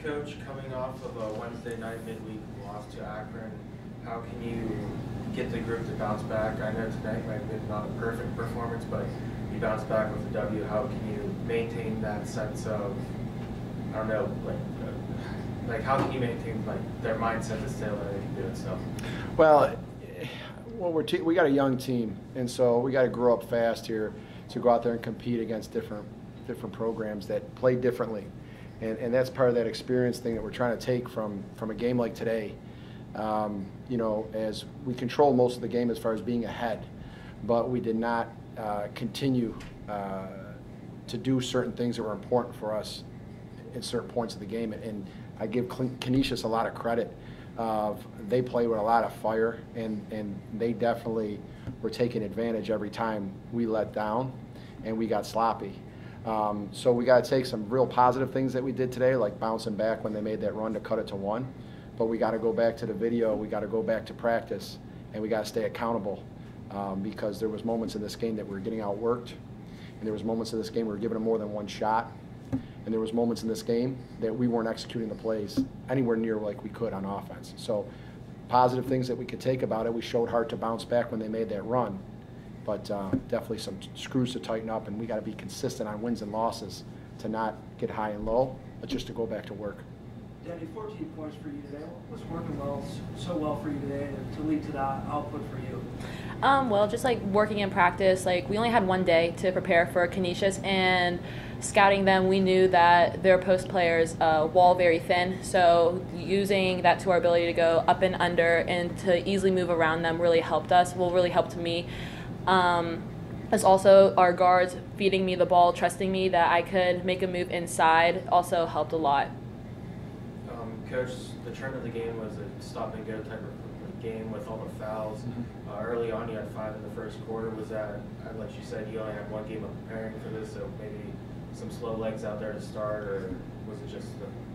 Coach, coming off of a Wednesday night midweek loss to Akron, how can you get the group to bounce back? I know tonight might have been not a perfect performance, but you bounced back with a W. How can you maintain that sense of, I don't know, like how can you maintain their mindset to stay that they can do it? So, well, we got a young team, and so we got to grow up fast here to go out there and compete against different programs that play differently. And that's part of that experience thing that we're trying to take from a game like today. You know, as we controlled most of the game as far as being ahead, but we did not continue to do certain things that were important for us at certain points of the game. And I give Canisius a lot of credit. They play with a lot of fire, and they definitely were taking advantage every time we let down and we got sloppy. So we got to take some real positive things that we did today, like bouncing back when they made that run to cut it to 1. But we got to go back to the video, we got to go back to practice, and we got to stay accountable because there was moments in this game that we were getting outworked, and there was moments in this game we were giving them more than one shot, and there was moments in this game that we weren't executing the plays anywhere near like we could on offense. So positive things that we could take about it, we showed heart to bounce back when they made that run. But definitely some screws to tighten up, and we got to be consistent on wins and losses to not get high and low, but just to go back to work. Danny, 14 points for you today. What was working so well for you today to lead to that output for you? Well, just like working in practice, like we only had one day to prepare for Canisius, and scouting them, we knew that their post players wall very thin. So using that to our ability to go up and under and to easily move around them really helped us. Well, really helped me. As also our guards feeding me the ball, trusting me that I could make a move inside also helped a lot. Coach, the trend of the game was a stop-and-go type of game with all the fouls. Early on, you had 5 in the first quarter. Was that, like you said, you only had one game of preparing for this, so maybe some slow legs out there to start, or was it just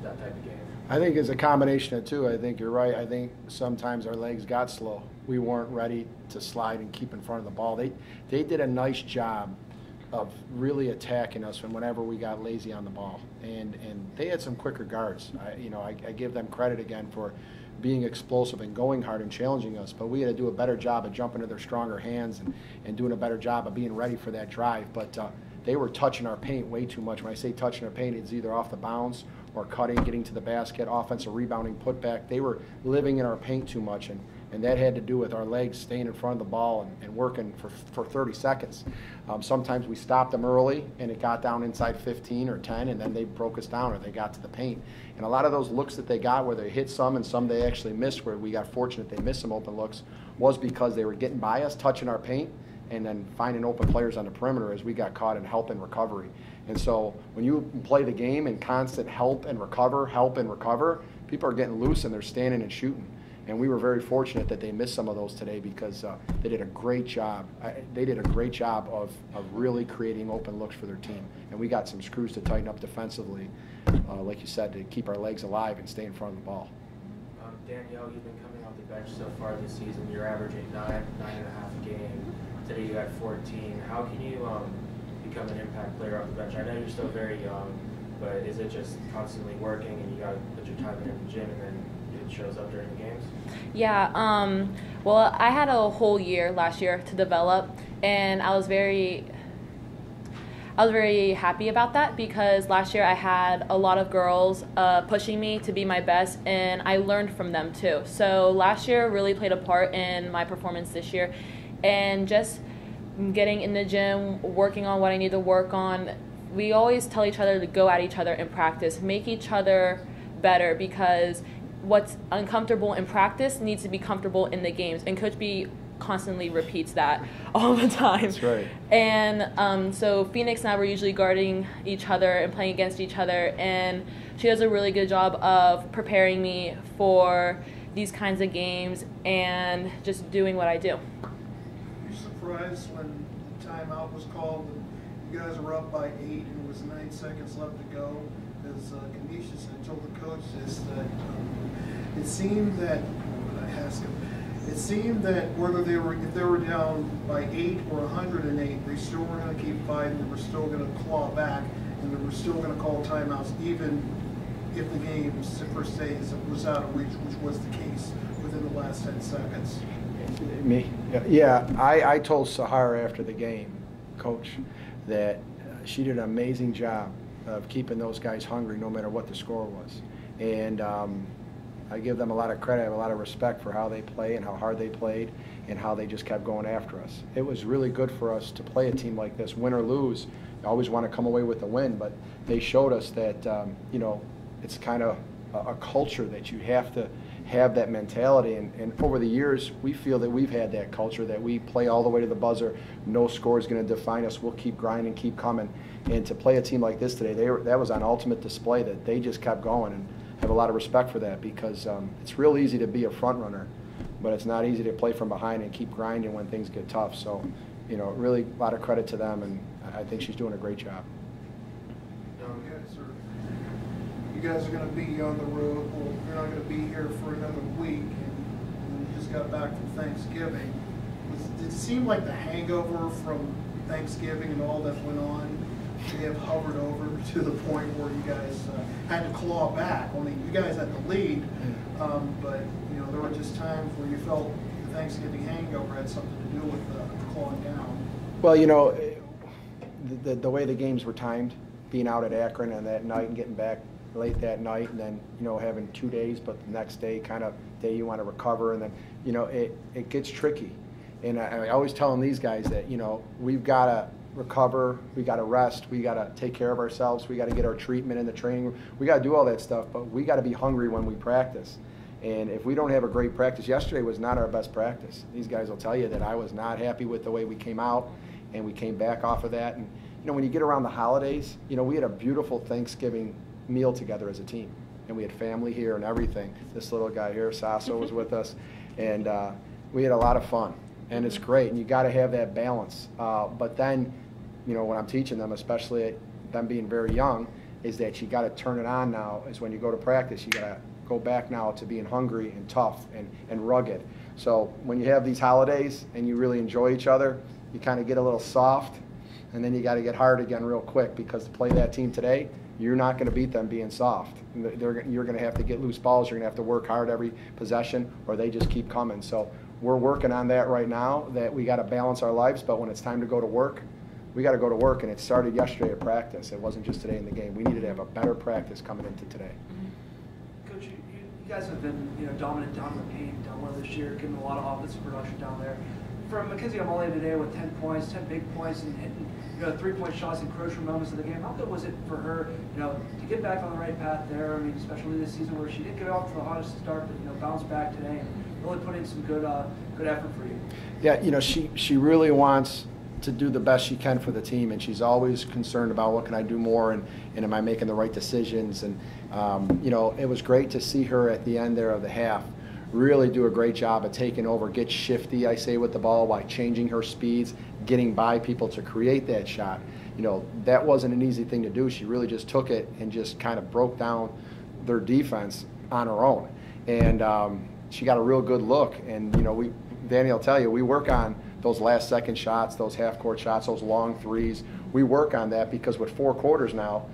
that type of game? I think it's a combination of two. I think you're right. I think sometimes our legs got slow. We weren't ready to slide and keep in front of the ball. They did a nice job of really attacking us from whenever we got lazy on the ball, and they had some quicker guards. I give them credit again for being explosive and going hard and challenging us, but we had to do a better job of jumping to their stronger hands and doing a better job of being ready for that drive. But they were touching our paint way too much. When I say touching our paint, it's either off the bounce or cutting, getting to the basket, offensive rebounding, putback. They were living in our paint too much, and that had to do with our legs staying in front of the ball and working for 30 seconds. Sometimes we stopped them early, and it got down inside 15 or 10, and then they broke us down or they got to the paint. And a lot of those looks that they got where they hit some and some they actually missed, where we got fortunate they missed some open looks, was because they were getting by us, touching our paint, and then finding open players on the perimeter as we got caught in help and recovery. And so when you play the game in constant help and recover, people are getting loose and they're standing and shooting. And we were very fortunate that they missed some of those today because they did a great job. They did a great job of really creating open looks for their team. And we got some screws to tighten up defensively, like you said, to keep our legs alive and stay in front of the ball. Danielle, you've been coming off the bench so far this season. You're averaging 9.5 a game. Today you had 14. How can you become an impact player off the bench? I know you're still very young, but is it just constantly working and you got to put your time in the gym and then it shows up during the games? Yeah, well, I had a whole year last year to develop, and I was very happy about that because last year I had a lot of girls pushing me to be my best, and I learned from them too. So last year really played a part in my performance this year, and just getting in the gym, working on what I need to work on. We always tell each other to go at each other in practice, make each other better, because what's uncomfortable in practice needs to be comfortable in the games, and Coach B constantly repeats that all the time. That's right. And so Phoenix and I were usually guarding each other and playing against each other, and she does a really good job of preparing me for these kinds of games and just doing what I do. Were you surprised when the timeout was called and you guys were up by 8 and it was 9 seconds left to go? As Canisius, I told the coach this, that it seemed that, it seemed that if they were down by 8 or 108, they still were going to keep fighting, they were still going to claw back, and they were still going to call timeouts even if the game's first days was out of reach, which was the case within the last 10 seconds. Me? Yeah, I told Sahara after the game, Coach, that she did an amazing job of keeping those guys hungry no matter what the score was. And I give them a lot of credit. I have a lot of respect for how they play and how hard they played and how they just kept going after us. It was really good for us to play a team like this, win or lose. I always want to come away with a win, but they showed us that, you know, it's kind of a culture that you have to have that mentality. And over the years, we feel that we've had that culture, that we play all the way to the buzzer. No score is going to define us. We'll keep grinding, keep coming. And to play a team like this today, that was on ultimate display, that they just kept going. And I have a lot of respect for that, because it's real easy to be a front runner, but it's not easy to play from behind and keep grinding when things get tough. So, you know, really a lot of credit to them, and I think she's doing a great job. You guys are going to be on the road. Well, you're not going to be here for another week, and you just got back from Thanksgiving. Did it seem like the hangover from Thanksgiving and all that went on may have hovered over to the point where you guys had to claw back? I mean, you guys had the lead, but you know, there were just times where you felt the Thanksgiving hangover had something to do with clawing down. Well, you know, the way the games were timed, being out at Akron on that night and getting back late that night, and then, you know, having 2 days, but the next day kind of day you want to recover, and then, you know, it gets tricky. And I always tell these guys that, you know, we've got to recover, we got to rest, we got to take care of ourselves, we got to get our treatment in the training room, we got to do all that stuff, but we got to be hungry when we practice. And if we don't have a great practice, yesterday was not our best practice. These guys will tell you that I was not happy with the way we came out, and we came back off of that. And, you know, when you get around the holidays, you know, we had a beautiful Thanksgiving meal together as a team, and we had family here and everything. This little guy here, Sasso, was with us, and we had a lot of fun, and it's great, and you got to have that balance. But then, you know, when I'm teaching them, especially them being very young, is that you got to turn it on now. Is when you go to practice, you got to go back now to being hungry and tough and rugged. So when you have these holidays and you really enjoy each other, you kind of get a little soft, and then you got to get hard again real quick, because to play that team today, you're not going to beat them being soft. You're going to have to get loose balls. You're going to have to work hard every possession, or they just keep coming. So we're working on that right now, that we got to balance our lives, but when it's time to go to work, we got to go to work, and it started yesterday at practice. It wasn't just today in the game. We needed to have a better practice coming into today. Coach, you guys have been, you know, dominant down in the paint down low this year, giving a lot of offensive production down there. From Mackenzie Amale today with 10 points, 10 big points, and hitting, you know, 3-point shots in crucial moments of the game. How good was it for her, you know, to get back on the right path there? I mean, especially this season where she didn't get off to the hottest start, but, you know, bounce back today and really put in some good effort for you. Yeah, you know, she really wants to do the best she can for the team, and she's always concerned about what can I do more, and am I making the right decisions. And you know, it was great to see her at the end there of the half really do a great job of taking over, get shifty, I say, with the ball, by changing her speeds, getting by people to create that shot. You know, that wasn't an easy thing to do. She really just took it and just kind of broke down their defense on her own, and she got a real good look. And you know, Danny will tell you, we work on those last second shots, those half-court shots, those long threes. We work on that, because with 4 quarters now,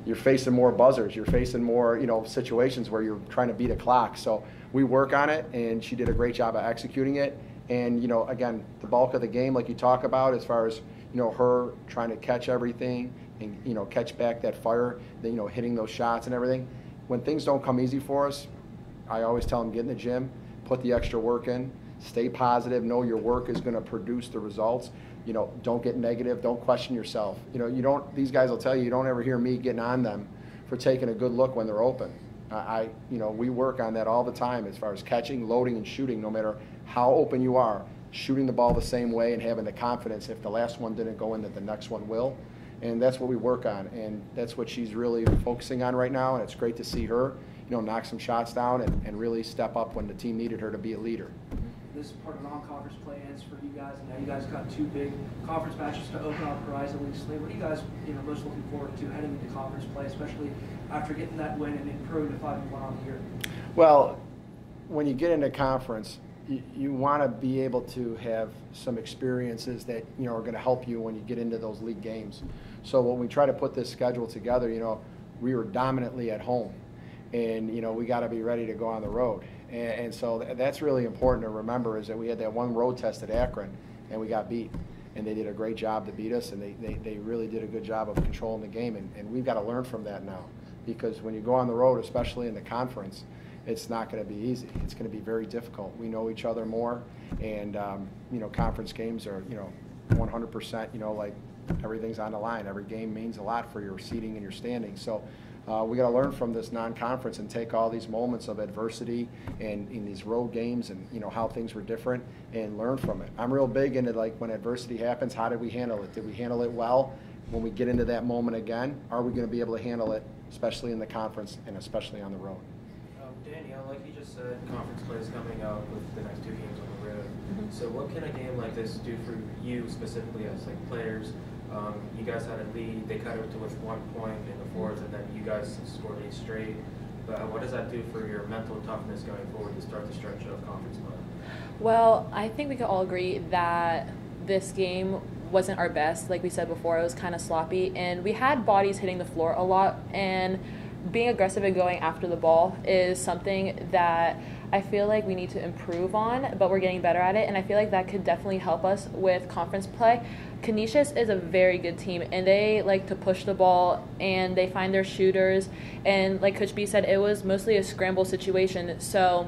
you're facing more buzzers. You're facing more, you know, situations where you're trying to beat a clock. So we work on it, and she did a great job of executing it. And, you know, again, the bulk of the game, like you talk about, as far as, you know, her trying to catch everything and, you know, catch back that fire, then, you know, hitting those shots and everything. When things don't come easy for us, I always tell them, get in the gym, put the extra work in, stay positive, know your work is going to produce the results. You know, don't get negative, don't question yourself. You know, these guys will tell you, you don't ever hear me getting on them for taking a good look when they're open. You know, we work on that all the time, as far as catching, loading, and shooting, no matter how open you are, shooting the ball the same way and having the confidence, if the last one didn't go in, that the next one will. And that's what we work on, and that's what she's really focusing on right now, and it's great to see her, you know, knock some shots down and really step up when the team needed her to be a leader. This part of non-conference play ends for you guys, and now you guys got 2 big conference matches to open up Horizon League slate. What are you guys, you know, most looking forward to heading into conference play, especially after getting that win and improving to 5-1 on the year? Well, when you get into conference, you want to be able to have some experiences that, you know, are going to help you when you get into those league games. So when we try to put this schedule together, you know, we were dominantly at home. and we got to be ready to go on the road. And so that's really important to remember, is that we had that one road test at Akron, and we got beat. And they did a great job to beat us, and they really did a good job of controlling the game. And we've got to learn from that now, because when you go on the road, especially in the conference, it's not going to be easy. It's going to be very difficult. We know each other more, and conference games are 100%. Like everything's on the line. Every game means a lot for your seating and your standing. So we got to learn from this non-conference and take all these moments of adversity and in these road games, and how things were different, and learn from it. I'm real big into, like, when adversity happens, how did we handle it? Did we handle it well? When we get into that moment again, are we going to be able to handle it, especially in the conference and especially on the road? Danielle, like you just said, conference play is coming up with the next 2 games on the road. So what can a game like this do for you specifically as players? You guys had a lead. They cut it to with 1 point in the fourth, and then you guys scored 8 straight. But what does that do for your mental toughness going forward to start the stretch of conference play? Well, I think we can all agree that this game wasn't our best. Like we said before, it was kind of sloppy, and we had bodies hitting the floor a lot, and being aggressive and going after the ball is something that I feel like we need to improve on, but we're getting better at it, and I feel like that could definitely help us with conference play. Canisius is a very good team, and they like to push the ball, and they find their shooters, and like Coach B said, it was mostly a scramble situation. So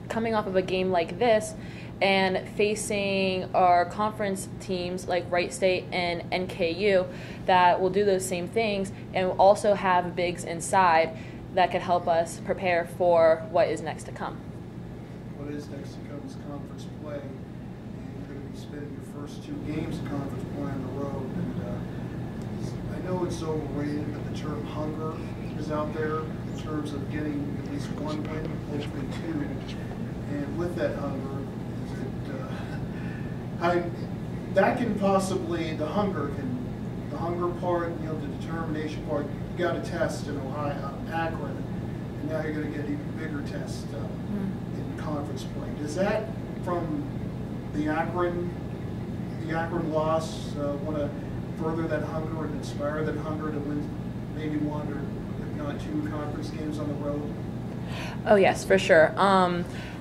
coming off of a game like this and facing our conference teams like Wright State and NKU that will do those same things and will also have bigs inside that could help us prepare for what is next to come. What is next to come is conference play, and you're going to be spending your first 2 games of conference play on the road. And I know it's overrated, but the term hunger is out there in terms of getting at least 1 win, hopefully 2. And with that hunger, that can possibly, the hunger part, the determination part, you got a test in Akron, and now you're going to get an even bigger test in conference play. Does that, from the Akron loss, want to further that hunger and inspire that hunger to win maybe 1 or if not 2 conference games on the road? Oh yes, for sure.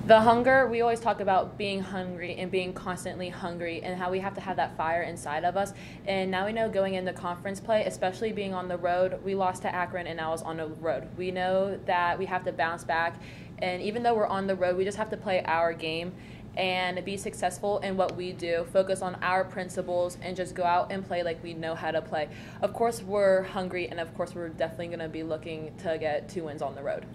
The hunger, we always talk about being hungry and being constantly hungry and how we have to have that fire inside of us. And now we know going into conference play, especially being on the road, we lost to Akron and now it's on the road. We know that we have to bounce back. And even though we're on the road, we just have to play our game and be successful in what we do, focus on our principles, and just go out and play like we know how to play. Of course, we're hungry, and of course, we're definitely going to be looking to get 2 wins on the road.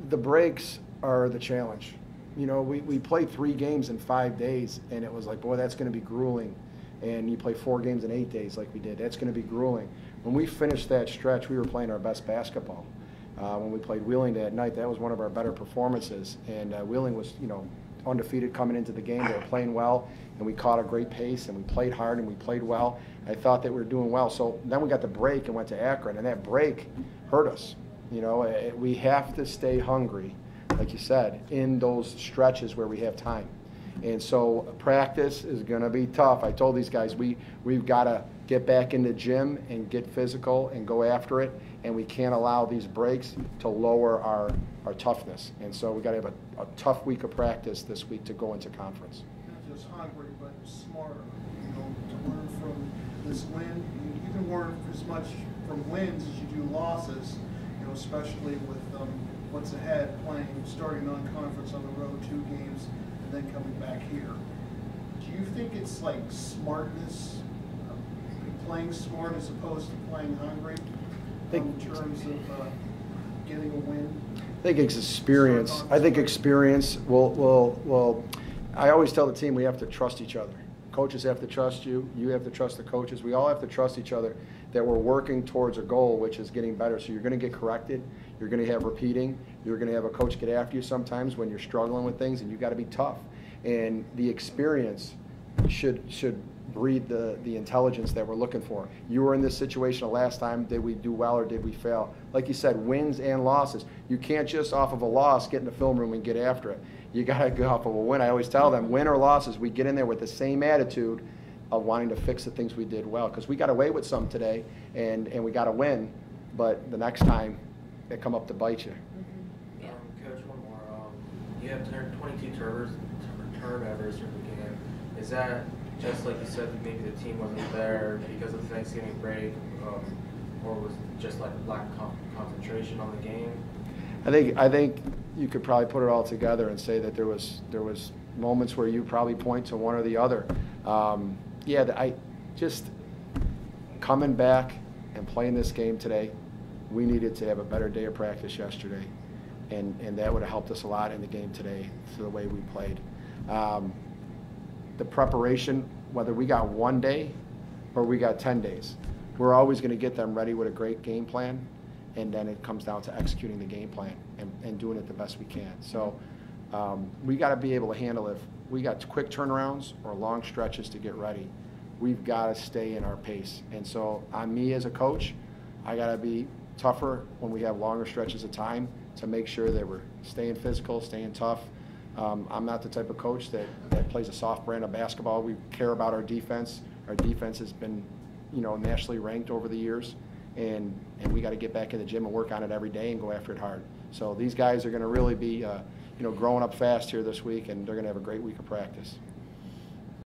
The breaks are the challenge. We played 3 games in 5 days, and it was like, boy, that's going to be grueling. And you play 4 games in 8 days like we did. That's going to be grueling. When we finished that stretch, we were playing our best basketball. When we played Wheeling that night, that was one of our better performances. And Wheeling was, undefeated coming into the game. They were playing well, and we caught a great pace, and we played hard, and we played well. I thought that we were doing well. So then we got the break and went to Akron, and that break hurt us. We have to stay hungry, like you said, in those stretches where we have time. And so practice is going to be tough. I told these guys we've got to get back in the gym and get physical and go after it, and we can't allow these breaks to lower our toughness. And so we've got to have a tough week of practice this week to go into conference. Not just hungry, but smarter, to learn from this win. You can learn as much from wins as you do losses, especially with what's ahead, starting non-conference on the road, 2 games, and then coming back here. Do you think it's like smartness, playing smart as opposed to playing hungry, in terms of getting a win? I think it's experience. I think experience will. I always tell the team we have to trust each other. Coaches have to trust you. You have to trust the coaches. We all have to trust each other that we're working towards a goal, which is getting better. So you're going to get corrected. You're going to have repeating. You're going to have a coach get after you sometimes when you're struggling with things, and you've got to be tough. And the experience should breed the intelligence that we're looking for. You were in this situation the last time. Did we do well or did we fail? Like you said, wins and losses. You can't just off of a loss get in the film room and get after it. You got to go off of a win. I always tell them, win or losses, we get in there with the same attitude of wanting to fix the things we did well, because we got away with some today, and we got to win, but the next time they come up to bite you. You have 22 turnovers through the game. Is that just like you said, that maybe the team wasn't there because of the Thanksgiving break, or was it just like lack of concentration on the game? I think you could probably put it all together and say that there was moments where you probably point to one or the other. I just coming back and playing this game today, we needed to have a better day of practice yesterday, and that would have helped us a lot in the game today to the way we played. The preparation, whether we got 1 day or we got 10 days, we're always going to get them ready with a great game plan, and then it comes down to executing the game plan and doing it the best we can. So we got to be able to handle if we got quick turnarounds or long stretches to get ready. We've got to stay in our pace. And so on me as a coach, I got to be tougher when we have longer stretches of time to make sure that we're staying physical, staying tough. I'm not the type of coach that plays a soft brand of basketball. We care about our defense. Our defense has been, nationally ranked over the years, and we got to get back in the gym and work on it every day and go after it hard. So these guys are going to really be, growing up fast here this week, and they're going to have a great week of practice.